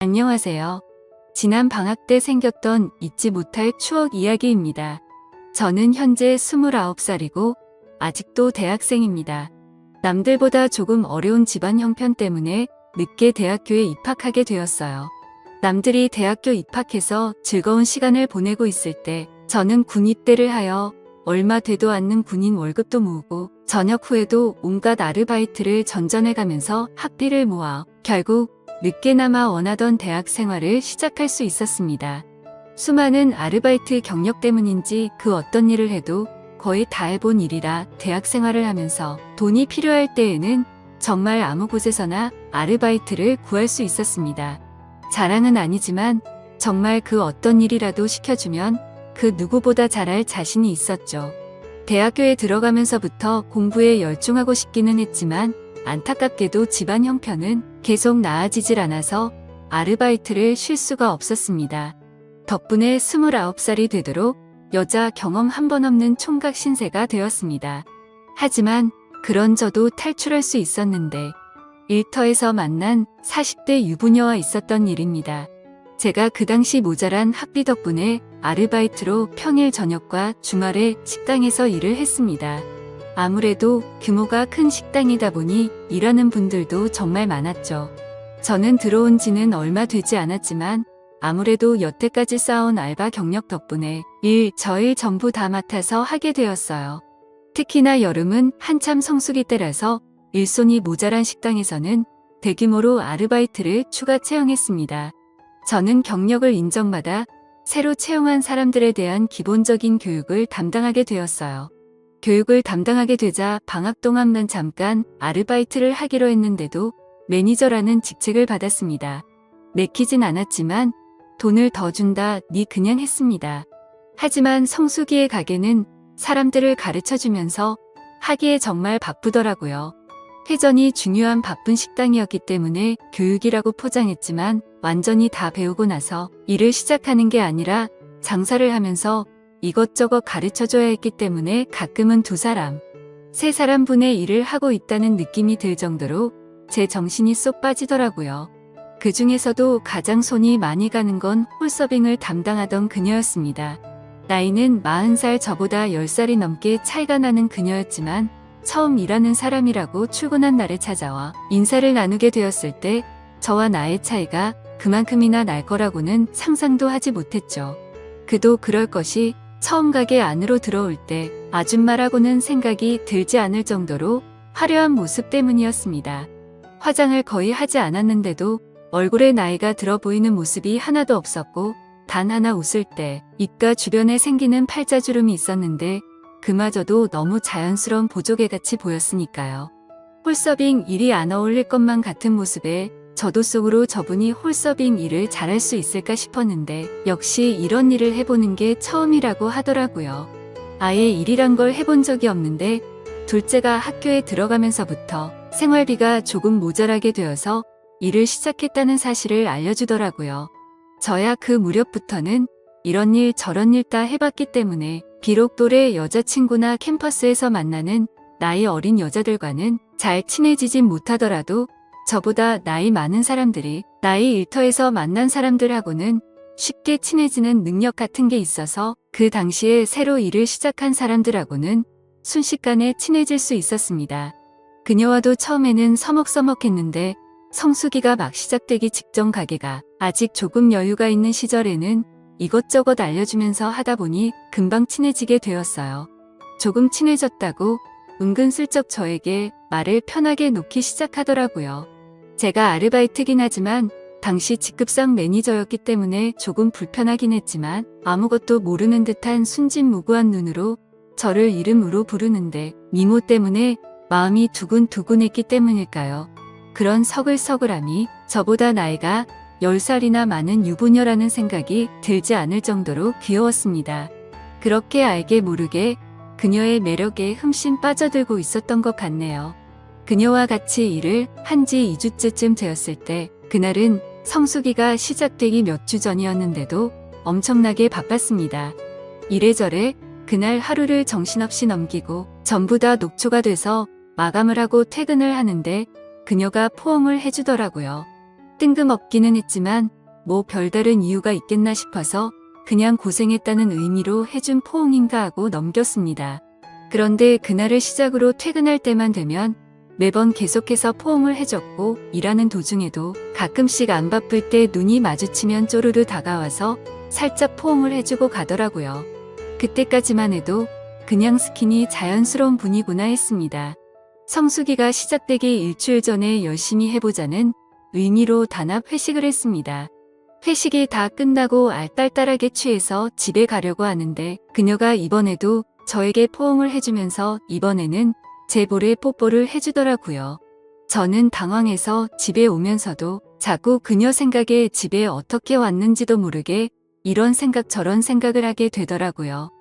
안녕하세요. 지난 방학 때 생겼던 잊지 못할 추억 이야기입니다. 저는 현재 29살이고 아직도 대학생입니다. 남들보다 조금 어려운 집안 형편 때문에 늦게 대학교에 입학하게 되었어요. 남들이 대학교 입학해서 즐거운 시간을 보내고 있을 때 저는 군입대를 하여 얼마 되도 않는 군인 월급도 모으고 전역 후에도 온갖 아르바이트를 전전해가면서 학비를 모아 결국 늦게나마 원하던 대학 생활을 시작할 수 있었습니다. 수많은 아르바이트 경력 때문인지 그 어떤 일을 해도 거의 다 해본 일이라 대학 생활을 하면서 돈이 필요할 때에는 정말 아무 곳에서나 아르바이트를 구할 수 있었습니다. 자랑은 아니지만 정말 그 어떤 일이라도 시켜주면 그 누구보다 잘할 자신이 있었죠. 대학교에 들어가면서부터 공부에 열중하고 싶기는 했지만 안타깝게도 집안 형편은 계속 나아지질 않아서 아르바이트를 쉴 수가 없었습니다. 덕분에 29살이 되도록 여자 경험 한 번 없는 총각 신세가 되었습니다. 하지만 그런 저도 탈출할 수 있었는데 일터에서 만난 40대 유부녀와 있었던 일입니다. 제가 그 당시 모자란 학비 덕분에 아르바이트로 평일 저녁과 주말에 식당에서 일을 했습니다. 아무래도 규모가 큰 식당이다 보니 일하는 분들도 정말 많았죠. 저는 들어온 지는 얼마 되지 않았지만 아무래도 여태까지 쌓아온 알바 경력 덕분에 저일 전부 다 맡아서 하게 되었어요. 특히나 여름은 한참 성수기 때라서 일손이 모자란 식당에서는 대규모로 아르바이트를 추가 채용했습니다. 저는 경력을 인정받아 새로 채용한 사람들에 대한 기본적인 교육을 담당하게 되었어요. 교육을 담당하게 되자 방학 동안만 잠깐 아르바이트를 하기로 했는데도 매니저라는 직책을 받았습니다. 내키진 않았지만 돈을 더 준다 니 그냥 했습니다. 하지만 성수기의 가게는 사람들을 가르쳐주면서 하기에 정말 바쁘더라고요. 회전이 중요한 바쁜 식당이었기 때문에 교육이라고 포장했지만 완전히 다 배우고 나서 일을 시작하는 게 아니라 장사를 하면서 이것저것 가르쳐줘야 했기 때문에 가끔은 2사람, 3사람 분의 일을 하고 있다는 느낌이 들 정도로 제 정신이 쏙 빠지더라고요. 그 중에서도 가장 손이 많이 가는 건 홀서빙을 담당하던 그녀였습니다. 나이는 40살 저보다 10살이 넘게 차이가 나는 그녀였지만 처음 일하는 사람이라고 출근한 날에 찾아와 인사를 나누게 되었을 때 저와 나의 차이가 그만큼이나 날 거라고는 상상도 하지 못했죠. 그도 그럴 것이 처음 가게 안으로 들어올 때 아줌마라고는 생각이 들지 않을 정도로 화려한 모습 때문이었습니다. 화장을 거의 하지 않았는데도 얼굴에 나이가 들어 보이는 모습이 하나도 없었고 단 하나 웃을 때 입가 주변에 생기는 팔자주름이 있었는데 그마저도 너무 자연스러운 보조개같이 보였으니까요. 홀서빙 일이 안 어울릴 것만 같은 모습에 저도 속으로 저분이 홀서빙 일을 잘할 수 있을까 싶었는데 역시 이런 일을 해보는 게 처음이라고 하더라고요. 아예 일이란 걸 해본 적이 없는데 둘째가 학교에 들어가면서부터 생활비가 조금 모자라게 되어서 일을 시작했다는 사실을 알려주더라고요. 저야 그 무렵부터는 이런 일 저런 일 다 해봤기 때문에 비록 또래 여자친구나 캠퍼스에서 만나는 나이 어린 여자들과는 잘 친해지진 못하더라도 저보다 나이 많은 사람들이 나이 일터에서 만난 사람들하고는 쉽게 친해지는 능력 같은 게 있어서 그 당시에 새로 일을 시작한 사람들하고는 순식간에 친해질 수 있었습니다. 그녀와도 처음에는 서먹서먹했는데 성수기가 막 시작되기 직전 가게가 아직 조금 여유가 있는 시절에는 이것저것 알려주면서 하다 보니 금방 친해지게 되었어요. 조금 친해졌다고 은근슬쩍 저에게 말을 편하게 놓기 시작하더라고요. 제가 아르바이트긴 하지만 당시 직급상 매니저였기 때문에 조금 불편하긴 했지만 아무것도 모르는 듯한 순진무구한 눈으로 저를 이름으로 부르는데 미모 때문에 마음이 두근두근했기 때문일까요? 그런 서글서글함이 저보다 나이가 10살이나 많은 유부녀라는 생각이 들지 않을 정도로 귀여웠습니다. 그렇게 알게 모르게 그녀의 매력에 흠씬 빠져들고 있었던 것 같네요. 그녀와 같이 일을 한 지 2주째쯤 되었을 때 그날은 성수기가 시작되기 몇 주 전이었는데도 엄청나게 바빴습니다. 이래저래 그날 하루를 정신없이 넘기고 전부 다 녹초가 돼서 마감을 하고 퇴근을 하는데 그녀가 포옹을 해주더라고요. 뜬금없기는 했지만 뭐 별다른 이유가 있겠나 싶어서 그냥 고생했다는 의미로 해준 포옹인가 하고 넘겼습니다. 그런데 그날을 시작으로 퇴근할 때만 되면 매번 계속해서 포옹을 해줬고 일하는 도중에도 가끔씩 안 바쁠 때 눈이 마주치면 쪼르르 다가와서 살짝 포옹을 해주고 가더라고요. 그때까지만 해도 그냥 스킨이 자연스러운 분이구나 했습니다. 성수기가 시작되기 일주일 전에 열심히 해보자는 의미로 단합 회식을 했습니다. 회식이 다 끝나고 알딸딸하게 취해서 집에 가려고 하는데 그녀가 이번에도 저에게 포옹을 해주면서 이번에는 제 볼에 뽀뽀를 해주더라고요. 저는 당황해서 집에 오면서도 자꾸 그녀 생각에 집에 어떻게 왔는지도 모르게 이런 생각 저런 생각을 하게 되더라고요.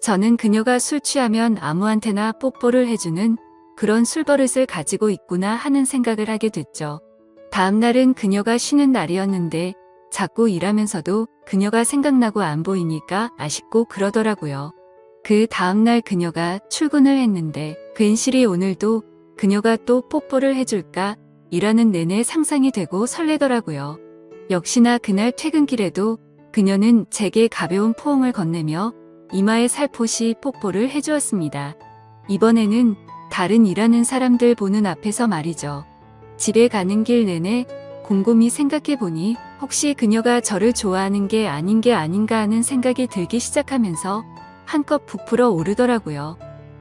저는 그녀가 술 취하면 아무한테나 뽀뽀를 해주는 그런 술버릇을 가지고 있구나 하는 생각을 하게 됐죠. 다음 날은 그녀가 쉬는 날이었는데 자꾸 일하면서도 그녀가 생각나고 안 보이니까 아쉽고 그러더라고요. 그 다음날 그녀가 출근을 했는데 괜시리 오늘도 그녀가 또 뽀뽀를 해줄까 일하는 내내 상상이 되고 설레더라고요. 역시나 그날 퇴근길에도 그녀는 제게 가벼운 포옹을 건네며 이마에 살포시 뽀뽀를 해주었습니다. 이번에는 다른 일하는 사람들 보는 앞에서 말이죠. 집에 가는 길 내내 곰곰이 생각해보니 혹시 그녀가 저를 좋아하는 게 아닌가 하는 생각이 들기 시작하면서 한껏 부풀어 오르더라고요.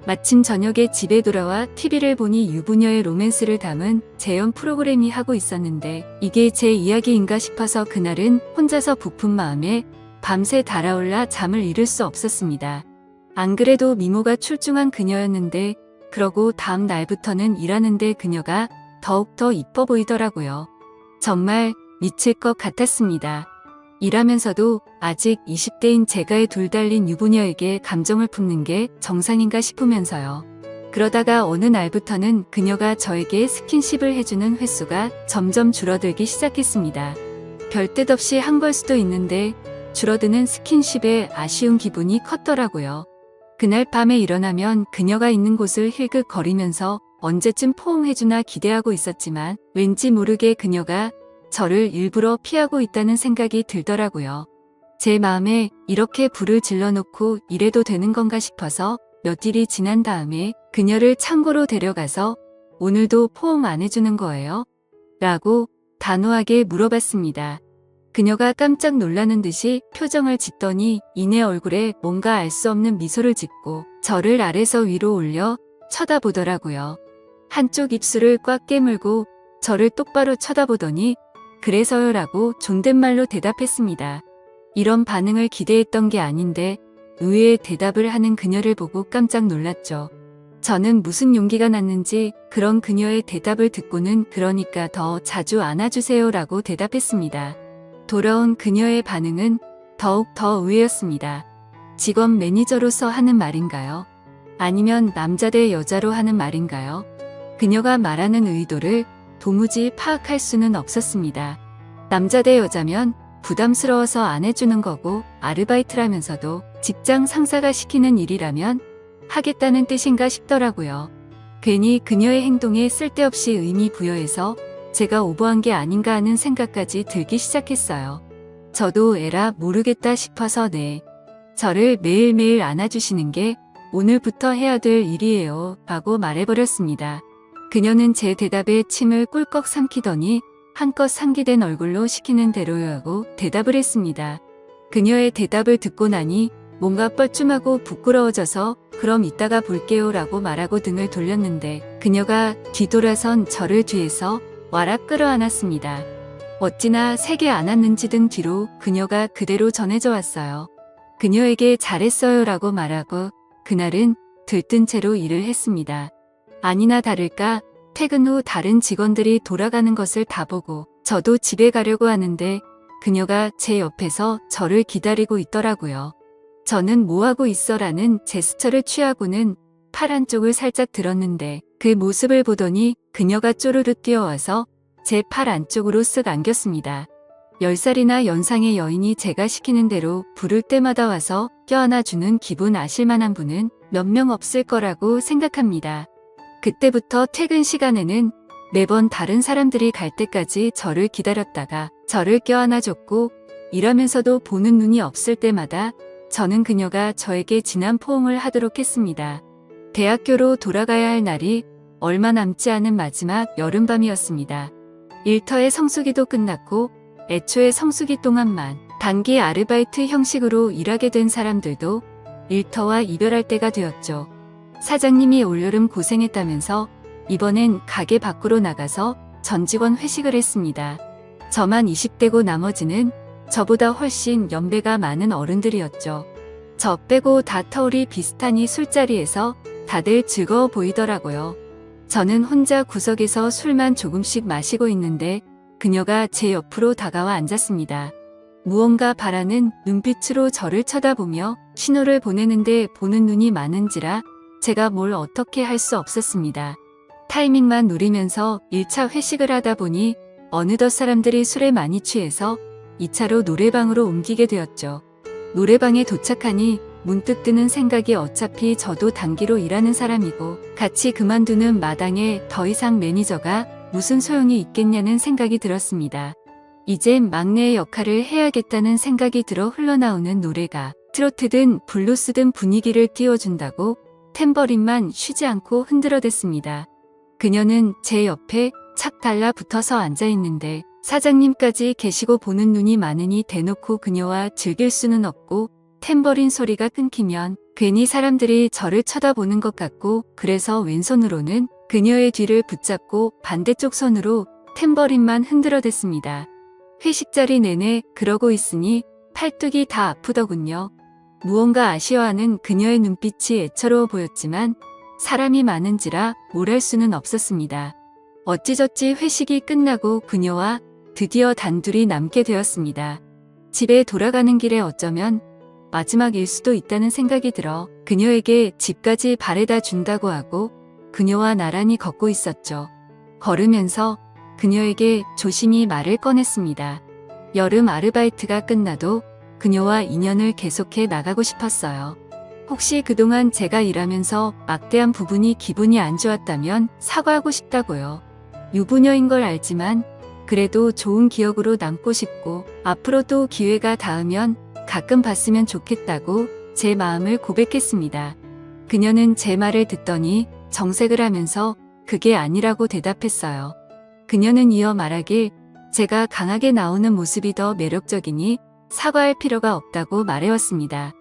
마침 저녁에 집에 돌아와 TV를 보니 유부녀의 로맨스를 담은 재연 프로그램이 하고 있었는데 이게 제 이야기인가 싶어서 그날은 혼자서 부푼 마음에 밤새 달아올라 잠을 이룰 수 없었습니다. 안 그래도 미모가 출중한 그녀였는데 그러고 다음 날부터는 일하는데 그녀가 더욱더 이뻐 보이더라고요. 정말 미칠 것 같았습니다. 일하면서도 아직 20대인 제가에 둘달린 유부녀에게 감정을 품는 게 정상인가 싶으면서요. 그러다가 어느 날부터는 그녀가 저에게 스킨십을 해주는 횟수가 점점 줄어들기 시작했습니다. 별 뜻 없이 한 걸 수도 있는데 줄어드는 스킨십에 아쉬운 기분이 컸더라고요. 그날 밤에 일어나면 그녀가 있는 곳을 힐끗거리면서 언제쯤 포옹해주나 기대하고 있었지만 왠지 모르게 그녀가 저를 일부러 피하고 있다는 생각이 들더라고요. 제 마음에 이렇게 불을 질러놓고 이래도 되는 건가 싶어서 며칠이 지난 다음에 그녀를 창고로 데려가서 오늘도 포옹 안 해주는 거예요? 라고 단호하게 물어봤습니다. 그녀가 깜짝 놀라는 듯이 표정을 짓더니 이내 얼굴에 뭔가 알 수 없는 미소를 짓고 저를 아래서 위로 올려 쳐다보더라고요. 한쪽 입술을 꽉 깨물고 저를 똑바로 쳐다보더니 그래서요 라고 존댓말로 대답했습니다. 이런 반응을 기대했던 게 아닌데 의외의 대답을 하는 그녀를 보고 깜짝 놀랐죠. 저는 무슨 용기가 났는지 그런 그녀의 대답을 듣고는 그러니까 더 자주 안아주세요 라고 대답했습니다. 돌아온 그녀의 반응은 더욱 더 의외였습니다. 직업 매니저로서 하는 말인가요? 아니면 남자 대 여자로 하는 말인가요? 그녀가 말하는 의도를 도무지 파악할 수는 없었습니다. 남자 대 여자면 부담스러워서 안 해주는 거고 아르바이트라면서도 직장 상사가 시키는 일이라면 하겠다는 뜻인가 싶더라고요. 괜히 그녀의 행동에 쓸데없이 의미 부여해서 제가 오버한 게 아닌가 하는 생각까지 들기 시작했어요. 저도 에라 모르겠다 싶어서 네. 저를 매일매일 안아주시는 게 오늘부터 해야 될 일이에요 라고 말해버렸습니다. 그녀는 제 대답에 침을 꿀꺽 삼키더니 한껏 상기된 얼굴로 시키는 대로요 하고 대답을 했습니다. 그녀의 대답을 듣고 나니 뭔가 뻘쭘하고 부끄러워져서 그럼 이따가 볼게요 라고 말하고 등을 돌렸는데 그녀가 뒤돌아선 저를 뒤에서 와락 끌어안았습니다. 어찌나 세게 안았는지 등 뒤로 그녀가 그대로 전해져 왔어요. 그녀에게 잘했어요 라고 말하고 그날은 들뜬 채로 일을 했습니다. 아니나 다를까 퇴근 후 다른 직원들이 돌아가는 것을 다 보고 저도 집에 가려고 하는데 그녀가 제 옆에서 저를 기다리고 있더라고요. 저는 뭐하고 있어라는 제스처를 취하고는 팔 한쪽을 살짝 들었는데 그 모습을 보더니 그녀가 쪼르르 뛰어와서 제 팔 안쪽으로 쓱 안겼습니다. 10살이나 연상의 여인이 제가 시키는 대로 부를 때마다 와서 껴안아주는 기분 아실만한 분은 몇 명 없을 거라고 생각합니다. 그때부터 퇴근 시간에는 매번 다른 사람들이 갈 때까지 저를 기다렸다가 저를 껴안아줬고 일하면서도 보는 눈이 없을 때마다 저는 그녀가 저에게 진한 포옹을 하도록 했습니다. 대학교로 돌아가야 할 날이 얼마 남지 않은 마지막 여름밤이었습니다. 일터의 성수기도 끝났고 애초에 성수기 동안만 단기 아르바이트 형식으로 일하게 된 사람들도 일터와 이별할 때가 되었죠. 사장님이 올여름 고생했다면서 이번엔 가게 밖으로 나가서 전 직원 회식을 했습니다. 저만 20대고 나머지는 저보다 훨씬 연배가 많은 어른들이었죠. 저 빼고 다 터울이 비슷하니 술자리에서 다들 즐거워 보이더라고요. 저는 혼자 구석에서 술만 조금씩 마시고 있는데 그녀가 제 옆으로 다가와 앉았습니다. 무언가 바라는 눈빛으로 저를 쳐다보며 신호를 보내는데 보는 눈이 많은지라 제가 뭘 어떻게 할 수 없었습니다. 타이밍만 노리면서 1차 회식을 하다 보니 어느덧 사람들이 술에 많이 취해서 2차로 노래방으로 옮기게 되었죠. 노래방에 도착하니 문득 드는 생각이 어차피 저도 단기로 일하는 사람이고 같이 그만두는 마당에 더 이상 매니저가 무슨 소용이 있겠냐는 생각이 들었습니다. 이젠 막내의 역할을 해야겠다는 생각이 들어 흘러나오는 노래가 트로트든 블루스든 분위기를 띄워준다고 탬버린만 쉬지 않고 흔들어댔습니다. 그녀는 제 옆에 착 달라붙어서 앉아있는데 사장님까지 계시고 보는 눈이 많으니 대놓고 그녀와 즐길 수는 없고 탬버린 소리가 끊기면 괜히 사람들이 저를 쳐다보는 것 같고 그래서 왼손으로는 그녀의 뒤를 붙잡고 반대쪽 손으로 탬버린만 흔들어댔습니다. 회식 자리 내내 그러고 있으니 팔뚝이 다 아프더군요. 무언가 아쉬워하는 그녀의 눈빛이 애처로워 보였지만 사람이 많은지라 뭘 할 수는 없었습니다. 어찌저찌 회식이 끝나고 그녀와 드디어 단둘이 남게 되었습니다. 집에 돌아가는 길에 어쩌면 마지막일 수도 있다는 생각이 들어 그녀에게 집까지 바래다 준다고 하고 그녀와 나란히 걷고 있었죠. 걸으면서 그녀에게 조심히 말을 꺼냈습니다. 여름 아르바이트가 끝나도 그녀와 인연을 계속해 나가고 싶었어요. 혹시 그동안 제가 일하면서 막대한 부분이 기분이 안 좋았다면 사과하고 싶다고요. 유부녀인 걸 알지만 그래도 좋은 기억으로 남고 싶고 앞으로도 기회가 닿으면 가끔 봤으면 좋겠다고 제 마음을 고백했습니다. 그녀는 제 말을 듣더니 정색을 하면서 그게 아니라고 대답했어요. 그녀는 이어 말하길 제가 강하게 나오는 모습이 더 매력적이니 사과할 필요가 없다고 말해왔습니다.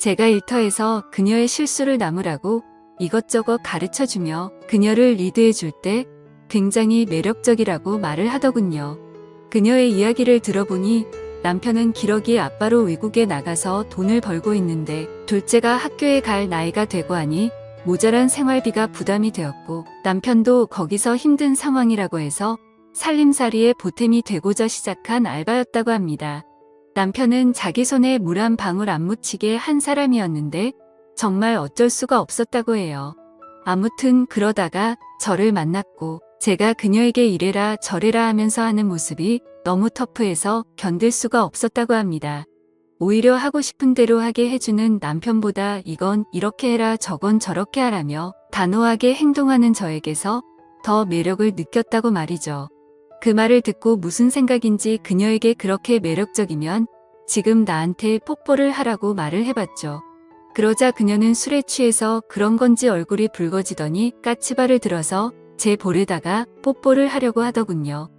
제가 일터에서 그녀의 실수를 나무라고 이것저것 가르쳐주며 그녀를 리드해줄 때 굉장히 매력적이라고 말을 하더군요. 그녀의 이야기를 들어보니 남편은 기러기 아빠로 외국에 나가서 돈을 벌고 있는데 둘째가 학교에 갈 나이가 되고 하니 모자란 생활비가 부담이 되었고 남편도 거기서 힘든 상황이라고 해서 살림살이에 보탬이 되고자 시작한 알바였다고 합니다. 남편은 자기 손에 물 한 방울 안 묻히게 한 사람이었는데 정말 어쩔 수가 없었다고 해요. 아무튼 그러다가 저를 만났고 제가 그녀에게 이래라 저래라 하면서 하는 모습이 너무 터프해서 견딜 수가 없었다고 합니다. 오히려 하고 싶은 대로 하게 해주는 남편보다 이건 이렇게 해라 저건 저렇게 하라며 단호하게 행동하는 저에게서 더 매력을 느꼈다고 말이죠. 그 말을 듣고 무슨 생각인지 그녀에게 그렇게 매력적이면 지금 나한테 뽀뽀를 하라고 말을 해봤죠. 그러자 그녀는 술에 취해서 그런 건지 얼굴이 붉어지더니 까치발을 들어서 제 볼에다가 뽀뽀를 하려고 하더군요.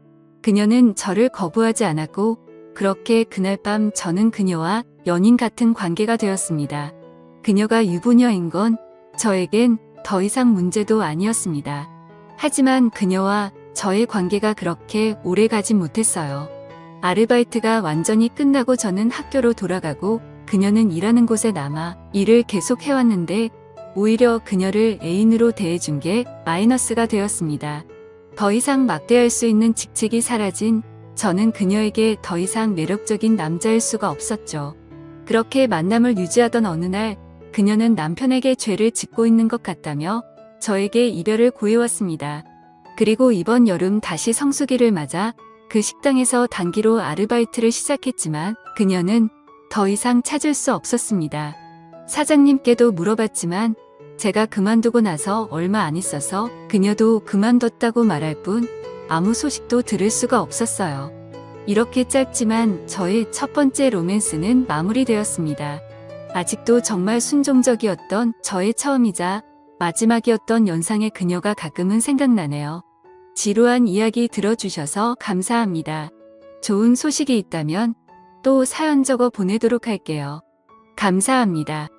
그녀는 저를 거부하지 않았고 그렇게 그날 밤 저는 그녀와 연인 같은 관계가 되었습니다. 그녀가 유부녀인 건 저에겐 더 이상 문제도 아니었습니다. 하지만 그녀와 저의 관계가 그렇게 오래 가진 못했어요. 아르바이트가 완전히 끝나고 저는 학교로 돌아가고 그녀는 일하는 곳에 남아 일을 계속 해왔는데 오히려 그녀를 애인으로 대해준 게 마이너스가 되었습니다. 더 이상 막대할 수 있는 직책이 사라진 저는 그녀에게 더 이상 매력적인 남자일 수가 없었죠. 그렇게 만남을 유지하던 어느 날 그녀는 남편에게 죄를 짓고 있는 것 같다며 저에게 이별을 고해왔습니다. 그리고 이번 여름 다시 성수기를 맞아 그 식당에서 단기로 아르바이트를 시작했지만 그녀는 더 이상 찾을 수 없었습니다. 사장님께도 물어봤지만 제가 그만두고 나서 얼마 안 있어서 그녀도 그만뒀다고 말할 뿐 아무 소식도 들을 수가 없었어요. 이렇게 짧지만 저의 첫 번째 로맨스는 마무리되었습니다. 아직도 정말 순종적이었던 저의 처음이자 마지막이었던 연상의 그녀가 가끔은 생각나네요. 지루한 이야기 들어주셔서 감사합니다. 좋은 소식이 있다면 또 사연 적어 보내도록 할게요. 감사합니다.